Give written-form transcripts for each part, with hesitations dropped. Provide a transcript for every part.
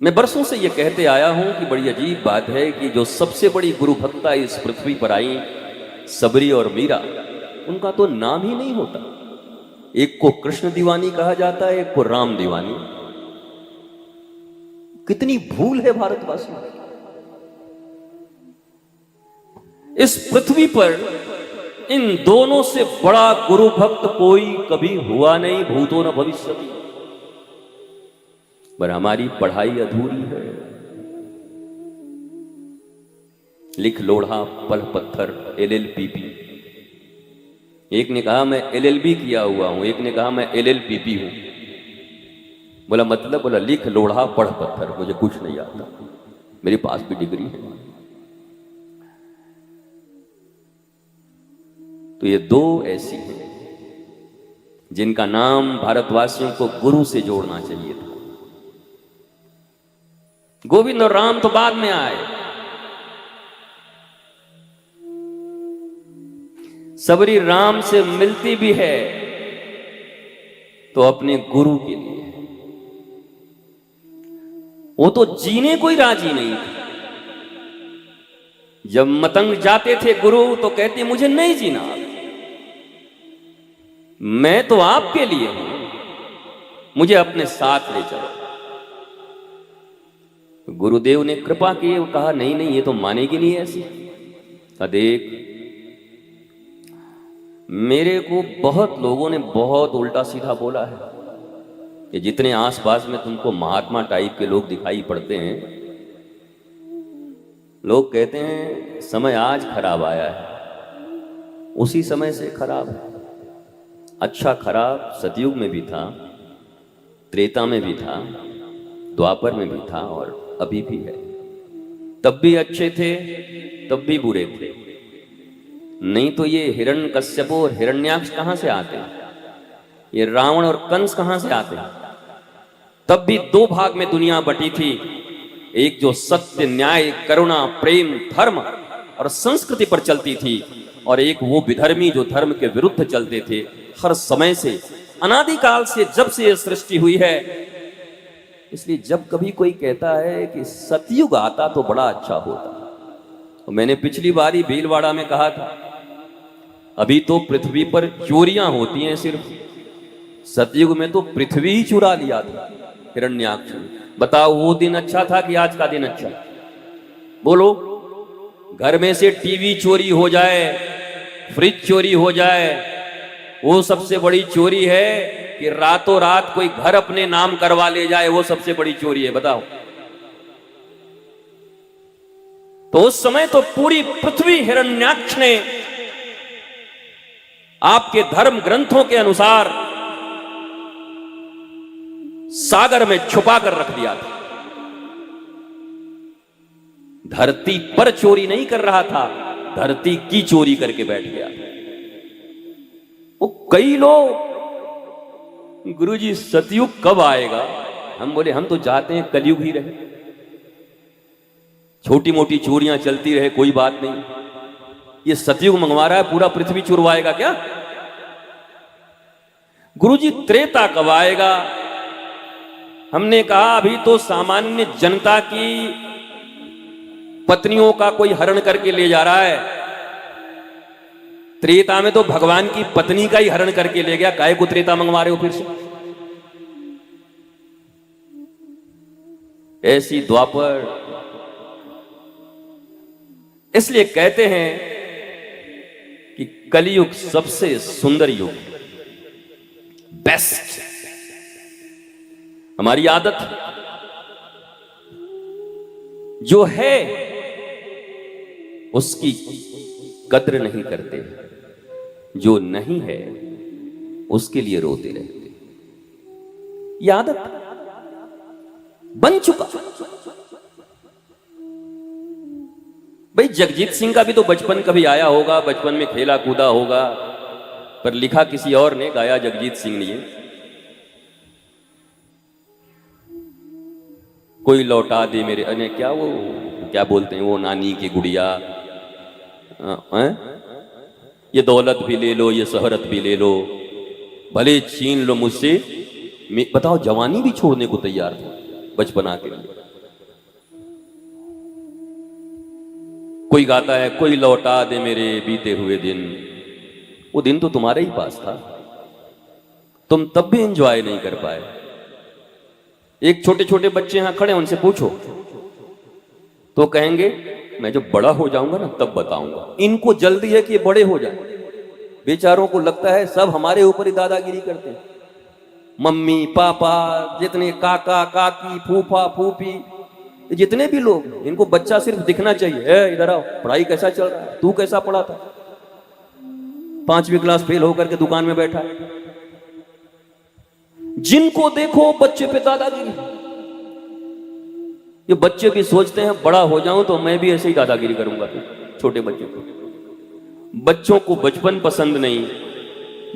मैं बरसों से ये कहते आया हूं कि बड़ी अजीब बात है कि जो सबसे बड़ी गुरु भक्ता इस पृथ्वी पर आई, सबरी और मीरा, उनका तो नाम ही नहीं होता। एक को कृष्ण दीवानी कहा जाता है, एक को राम दीवानी। कितनी भूल है भारतवासियों की। इस पृथ्वी पर इन दोनों से बड़ा गुरु भक्त कोई कभी हुआ नहीं, भूतो न भविष्यति। पर हमारी पढ़ाई अधूरी है। लिख लोढ़ा पल पत्थर LLPP। एक ने कहा मैं LLB किया हुआ हूं, एक ने कहा मैं LLPP हूं। बोला मतलब? बोला लिख लोढ़ा पढ़ पत्थर, मुझे कुछ नहीं आता, मेरे पास भी डिग्री है। तो ये दो ऐसी हैं जिनका नाम भारतवासियों को गुरु से जोड़ना चाहिए था। गोविंद और राम तो बाद में आए। सबरी राम से मिलती भी है तो अपने गुरु के लिए। वो तो जीने कोई राजी नहीं थी। जब मतंग जाते थे गुरु तो कहते मुझे नहीं जीना, मैं तो आपके लिए हूं, मुझे अपने साथ ले चलो। गुरुदेव ने कृपा की, वो कहा नहीं नहीं ये तो मानेगी नहीं ऐसी। देख, मेरे को बहुत लोगों ने बहुत उल्टा सीधा बोला है कि जितने आसपास में तुमको महात्मा टाइप के लोग दिखाई पड़ते हैं, लोग कहते हैं समय आज खराब आया है, उसी समय से खराब है। अच्छा खराब सतयुग में भी था, त्रेता में भी था, द्वापर में भी था और अभी भी है। तब भी अच्छे थे, तब भी बुरे थे। नहीं तो ये हिरण्यकश्यप और हिरण्याक्ष कहां से आते हैं? ये रावण और कंस कहां से आते हैं? तब भी दो भाग में दुनिया बटी थी। एक जो सत्य, न्याय, करुणा, प्रेम, धर्म और संस्कृति पर चलती थी, और एक वो विधर्मी जो धर्म के विरुद्ध चलते थे। हर समय से, अनादिकाल से, जब से ये सृष्टि हुई है। इसलिए जब कभी कोई कहता है कि सतयुग आता तो बड़ा अच्छा होता, तो मैंने पिछली बारी भीलवाड़ा में कहा था, अभी तो पृथ्वी पर चोरियां होती हैं सिर्फ, सतयुग में तो पृथ्वी ही चुरा लिया था हिरण्याक्ष ने। बताओ वो दिन अच्छा था कि आज का दिन अच्छा? बोलो। घर में से टीवी चोरी हो जाए, फ्रिज चोरी हो जाए, वो सबसे बड़ी चोरी है कि रातों रात कोई घर अपने नाम करवा ले जाए, वो सबसे बड़ी चोरी है। बताओ। तो उस समय तो पूरी पृथ्वी हिरण्याक्ष ने आपके धर्म ग्रंथों के अनुसार सागर में छुपा कर रख दिया था। धरती पर चोरी नहीं कर रहा था, धरती की चोरी करके बैठ गया था। वो कई लोग, गुरुजी सतयुग कब आएगा? हम बोले हम तो चाहते हैं कलयुग ही रहे, छोटी मोटी चोरियां चलती रहे, कोई बात नहीं। ये सतयुग मंगवा रहा है, पूरा पृथ्वी चुरवाएगा क्या? गुरुजी त्रेता कब आएगा? हमने कहा अभी तो सामान्य जनता की पत्नियों का कोई हरण करके ले जा रहा है। त्रेता में तो भगवान की पत्नी का ही हरण करके ले गया। काहे को त्रेता मंगवा रहे हो फिर से? ऐसी द्वापर। इसलिए कहते हैं कि कलयुग सबसे सुंदर युग, बेस्ट। हमारी आदत जो है उसकी कद्र नहीं करते, जो नहीं है उसके लिए रोते रहते। यह आदत बन चुका। भाई जगजीत सिंह का भी तो बचपन कभी आया होगा, बचपन में खेला कूदा होगा, पर लिखा किसी और ने, गाया जगजीत सिंह ने। कोई लौटा दे मेरे, अने क्या वो क्या बोलते हैं वो, नानी की गुड़िया, ये दौलत भी ले लो, ये शोहरत भी ले लो, भले छीन लो मुझसे। बताओ, जवानी भी छोड़ने को तैयार था बचपना के लिए। कोई गाता है कोई लौटा दे मेरे बीते हुए दिन। वो दिन तो तुम्हारे ही पास था, तुम तब भी एंजॉय नहीं कर पाए। एक छोटे छोटे बच्चे यहां खड़े, उनसे पूछो तो कहेंगे मैं जब बड़ा हो जाऊंगा ना तब बताऊंगा। इनको जल्दी है कि ये बड़े हो जाए। बेचारों को लगता है सब हमारे ऊपर ही दादागिरी करते हैं। मम्मी पापा, जितने काका काकी, फूफा फूफी, जितने भी लोग, इनको बच्चा सिर्फ दिखना चाहिए। इधर आओ, पढ़ाई कैसा चल रहा है, तू कैसा पढ़ा था, 5वीं क्लास फेल होकर के दुकान में बैठा है। जिनको देखो बच्चे पे दादागिरी। ये बच्चे भी सोचते हैं बड़ा हो जाऊं तो मैं भी ऐसे ही दादागिरी करूंगा। छोटे बच्चों को, बच्चों को बचपन पसंद नहीं,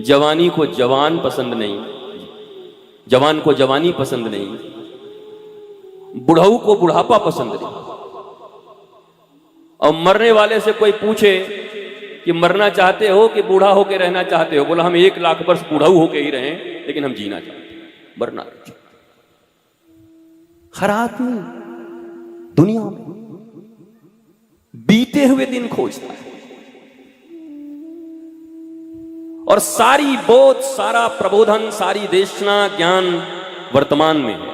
जवानी को जवान पसंद नहीं, जवान को जवानी पसंद नहीं, बुढ़ाऊ को बुढ़ापा पसंद नहीं। और मरने वाले से कोई पूछे कि मरना चाहते हो कि बूढ़ा होके रहना चाहते हो, बोला हम 1 लाख वर्ष बूढ़ाऊ होके ही रहें, लेकिन हम जीना चाहते हैं, मरना नहीं चाहते। हर आदमी दुनिया में बीते हुए दिन खोजता है, और सारी बोध, सारा प्रबोधन, सारी देशना, ज्ञान वर्तमान में है।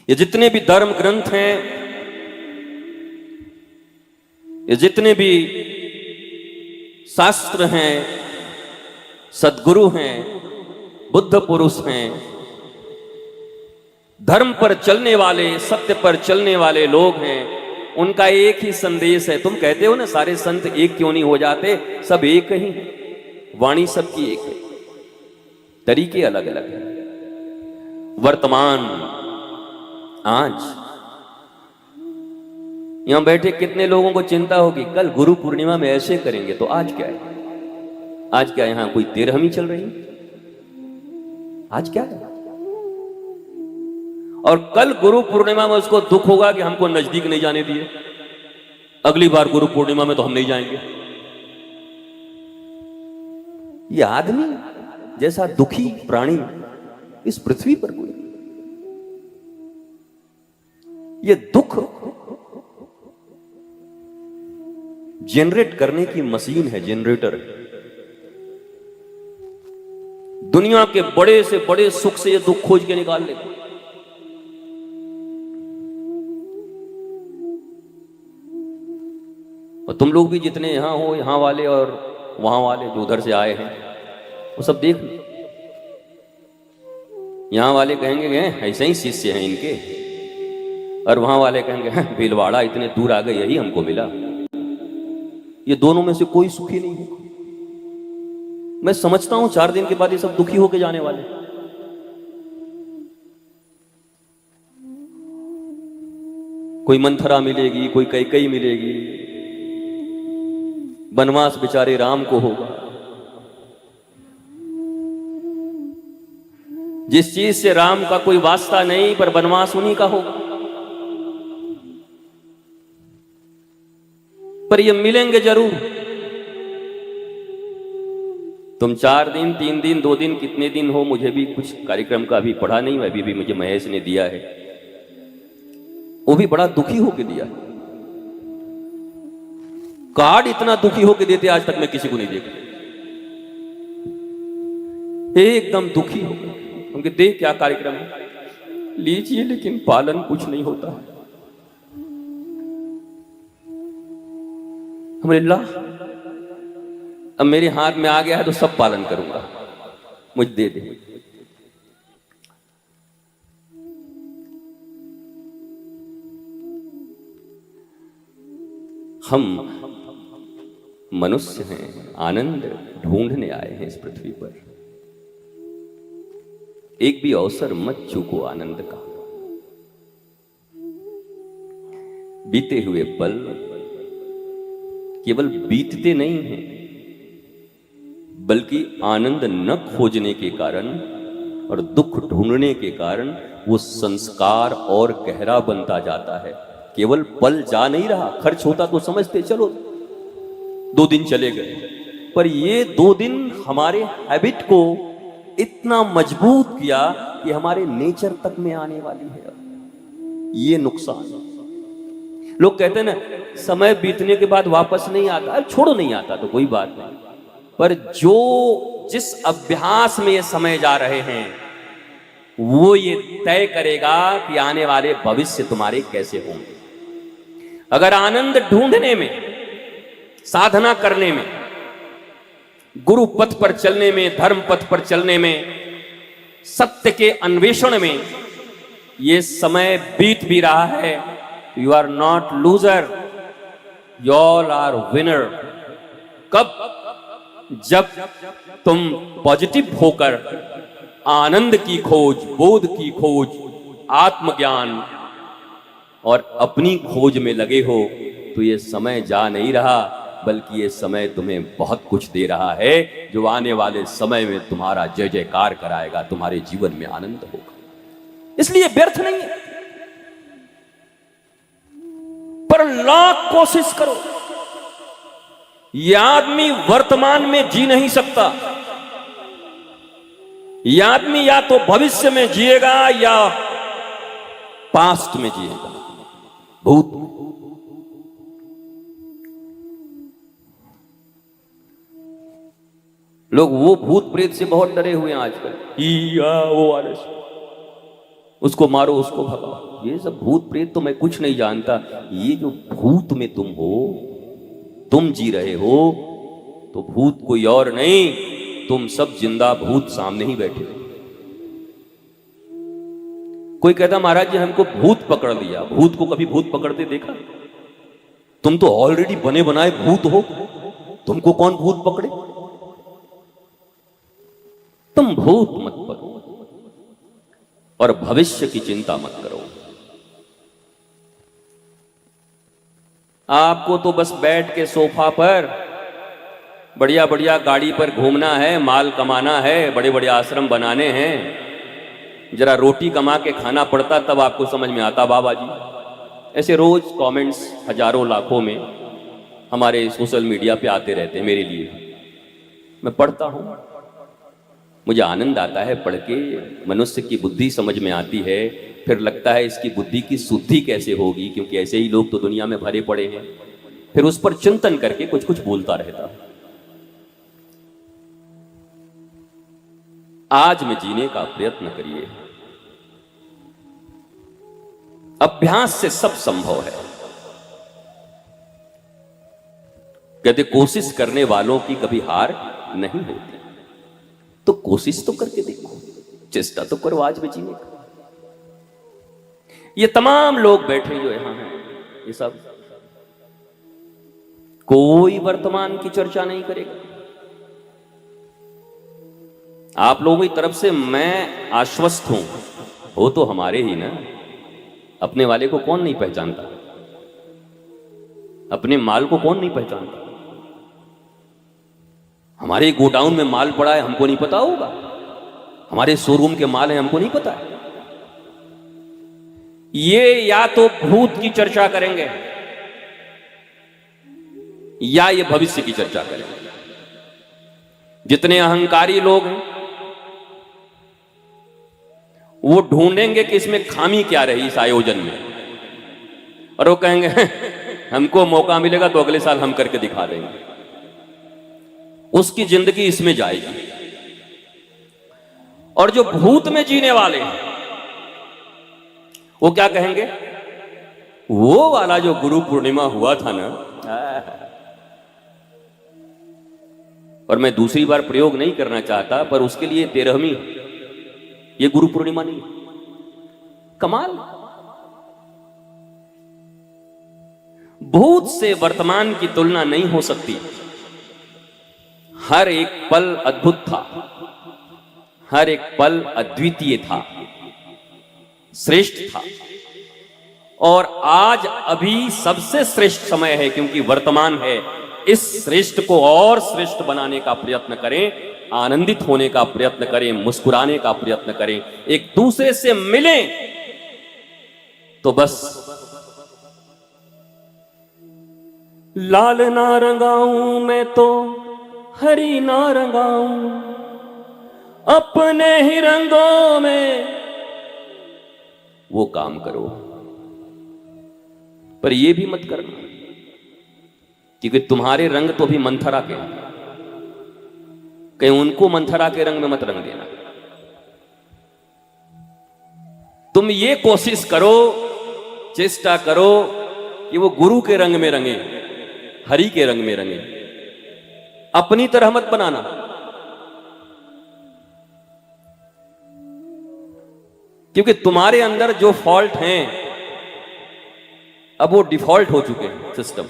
ये जितने भी धर्म ग्रंथ हैं, ये जितने भी शास्त्र हैं, सद्गुरु हैं, बुद्ध पुरुष हैं, धर्म पर चलने वाले, सत्य पर चलने वाले लोग हैं, उनका एक ही संदेश है। तुम कहते हो ना सारे संत एक क्यों नहीं हो जाते, सब एक ही है, वाणी सबकी एक है, तरीके अलग अलग हैं। वर्तमान, आज यहां बैठे कितने लोगों को चिंता होगी कल गुरु पूर्णिमा में ऐसे करेंगे, तो आज क्या है? आज क्या यहां कोई तेरहवीं चल रही है? आज क्या है? और कल गुरु पूर्णिमा में उसको दुख होगा कि हमको नजदीक नहीं जाने दिए, अगली बार गुरु पूर्णिमा में तो हम नहीं जाएंगे। ये आदमी जैसा दुखी प्राणी इस पृथ्वी पर कोई नहीं। ये दुख जनरेट करने की मशीन है, जनरेटर। दुनिया के बड़े से बड़े सुख से ये दुख खोज के निकाल लेते। और तुम लोग भी जितने यहां हो, यहां वाले और वहां वाले जो उधर से आए हैं, वो सब देख लो। यहां वाले कहेंगे ऐसे ही शिष्य हैं इनके, और वहां वाले कहेंगे भीलवाड़ा इतने दूर आ गए, यही हमको मिला। ये दोनों में से कोई सुखी नहीं है। मैं समझता हूं 4 दिन के बाद ये सब दुखी होके जाने वाले। कोई मंथरा मिलेगी, कोई कैकई मिलेगी, वनवास बेचारे राम को होगा। जिस चीज से राम का कोई वास्ता नहीं, पर वनवास उन्हीं का होगा। पर ये मिलेंगे जरूर। तुम 4 दिन, 3 दिन, 2 दिन, कितने दिन हो, मुझे भी कुछ कार्यक्रम का अभी पढ़ा नहीं, अभी भी मुझे महेश ने दिया है, वो भी बड़ा दुखी होके दिया। कार्ड इतना दुखी होके देते आज तक मैं किसी को नहीं देखा, एकदम दुखी हो गए। उनके देख क्या कार्यक्रम है, लीजिए, लेकिन पालन कुछ नहीं होता है। अल्लाह अब मेरे हाथ में आ गया है तो सब पालन करूंगा, मुझे दे दे। हम मनुष्य हैं, आनंद ढूंढने आए हैं इस पृथ्वी पर। एक भी अवसर मत चूको आनंद का। बीते हुए पल केवल बीतते नहीं हैं, बल्कि आनंद न खोजने के कारण और दुख ढूंढने के कारण वो संस्कार और गहरा बनता जाता है। केवल पल जा नहीं रहा, खर्च होता तो समझते चलो 2 दिन चले गए, पर ये 2 दिन हमारे हैबिट को इतना मजबूत किया कि हमारे नेचर तक में आने वाली है। ये नुकसान। लोग कहते हैं ना समय बीतने के बाद वापस नहीं आता, अरे छोड़ो नहीं आता तो कोई बात नहीं, पर जो जिस अभ्यास में ये समय जा रहे हैं वो ये तय करेगा कि आने वाले भविष्य तुम्हारे कैसे होंगे। अगर आनंद ढूंढने में, साधना करने में, गुरु पथ पर चलने में, धर्म पथ पर चलने में, सत्य के अन्वेषण में ये समय बीत भी रहा है, you are not loser, you all are winner. कब? जब तुम पॉजिटिव होकर आनंद की खोज, बोध की खोज, आत्मज्ञान और अपनी खोज में लगे हो, तो ये समय जा नहीं रहा, बल्कि ये समय तुम्हें बहुत कुछ दे रहा है, जो आने वाले समय में तुम्हारा जय जयकार कराएगा, तुम्हारे जीवन में आनंद होगा। इसलिए व्यर्थ नहीं है, पर लाख कोशिश करो, यह आदमी वर्तमान में जी नहीं सकता। यह आदमी या तो भविष्य में जिएगा या पास्ट में जिएगा, भूत। लोग वो भूत प्रेत से बहुत डरे हुए हैं आजकल, ORS, उसको मारो, उसको भगाओ। ये सब भूत प्रेत तो मैं कुछ नहीं जानता। ये जो भूत में तुम हो, तुम जी रहे हो, तो भूत कोई और नहीं, तुम सब जिंदा भूत सामने ही बैठे हो। कोई कहता महाराज जी हमको भूत पकड़ लिया। भूत को कभी भूत पकड़ते देखा? तुम तो ऑलरेडी बने बनाए भूत हो, तुमको कौन भूत पकड़े? तुम भूत मत पकड़ो और भविष्य की चिंता मत करो। आपको तो बस बैठ के सोफा पर बढ़िया बढ़िया गाड़ी पर घूमना है, माल कमाना है, बड़े बड़े आश्रम बनाने हैं। जरा रोटी कमा के खाना पड़ता तब आपको समझ में आता बाबा जी। ऐसे रोज कमेंट्स हजारों लाखों में हमारे सोशल मीडिया पे आते रहते हैं मेरे लिए। मैं पढ़ता हूँ, मुझे आनंद आता है पढ़ के। मनुष्य की बुद्धि समझ में आती है, फिर लगता है इसकी बुद्धि की शुद्धि कैसे होगी, क्योंकि ऐसे ही लोग तो दुनिया में भरे पड़े हैं। फिर उस पर चिंतन करके कुछ कुछ बोलता रहता। आज में जीने का प्रयत्न करिए। अभ्यास से सब संभव है। कहते कोशिश करने वालों की कभी हार नहीं होती। तो कोशिश तो करके देखो, चेष्टा तो करो आज में जीने का। ये तमाम लोग बैठे जो यहां हैं, ये सब कोई वर्तमान की चर्चा नहीं करेगा। आप लोगों की तरफ से मैं आश्वस्त हूं, हो तो हमारे ही ना। अपने वाले को कौन नहीं पहचानता? अपने माल को कौन नहीं पहचानता? हमारे गोडाउन में माल पड़ा है, हमको नहीं पता होगा? हमारे शोरूम के माल हैं, हमको नहीं पता है? ये या तो भूत की चर्चा करेंगे या ये भविष्य की चर्चा करेंगे। जितने अहंकारी लोग हैं वो ढूंढेंगे कि इसमें खामी क्या रही इस आयोजन में, और वो कहेंगे हमको मौका मिलेगा तो अगले साल हम करके दिखा देंगे। उसकी जिंदगी इसमें जाएगी। और जो भूत में जीने वाले हैं वो क्या कहेंगे? वो वाला जो गुरु पूर्णिमा हुआ था ना, और मैं दूसरी बार प्रयोग नहीं करना चाहता, पर उसके लिए 13वीं ये गुरु पूर्णिमा नहीं। कमाल। भूत से वर्तमान की तुलना नहीं हो सकती। हर एक पल अद्भुत था, हर एक पल अद्वितीय था, श्रेष्ठ था। और आज अभी सबसे श्रेष्ठ समय है, क्योंकि वर्तमान है। इस श्रेष्ठ को और श्रेष्ठ बनाने का प्रयत्न करें, आनंदित होने का प्रयत्न करें, मुस्कुराने का प्रयत्न करें, एक दूसरे से मिलें। तो बस लाल ना रंगाऊं मैं तो हरी ना रंगाऊं, अपने ही रंगों में वो काम करो। पर ये भी मत करना, क्योंकि तुम्हारे रंग तो भी मंथरा के हैं, कहीं उनको मंथरा के रंग में मत रंग देना। तुम ये कोशिश करो, चेष्टा करो कि वो गुरु के रंग में रंगे, हरि के रंग में रंगे, अपनी तरह मत बनाना। क्योंकि तुम्हारे अंदर जो फॉल्ट हैं अब वो डिफॉल्ट हो चुके हैं सिस्टम।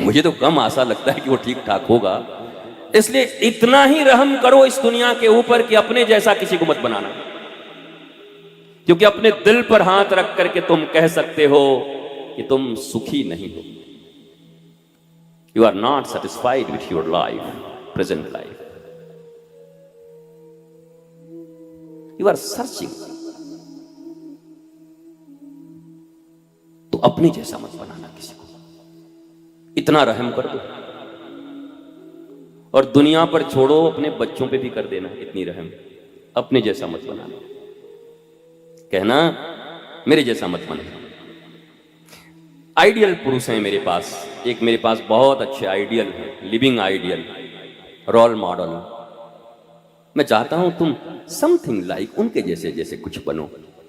मुझे तो कम आशा लगता है कि वो ठीक ठाक होगा, इसलिए इतना ही रहम करो इस दुनिया के ऊपर कि अपने जैसा किसी को मत बनाना। क्योंकि अपने दिल पर हाथ रख करके तुम कह सकते हो कि तुम सुखी नहीं हो। You are not satisfied with your life, present life, you are searching. तो अपने जैसा मत बनाना किसी को, इतना रहम कर दो। और दुनिया पर छोड़ो, अपने बच्चों पे भी कर देना इतनी रहम, अपने जैसा मत बनाना। कहना मेरे जैसा मत बनना। आइडियल पुरुष हैं मेरे पास, एक मेरे पास बहुत अच्छे आइडियल हैं, लिविंग आइडियल, रोल मॉडल। मैं चाहता हूं तुम समथिंग लाइक उनके जैसे जैसे कुछ बनो।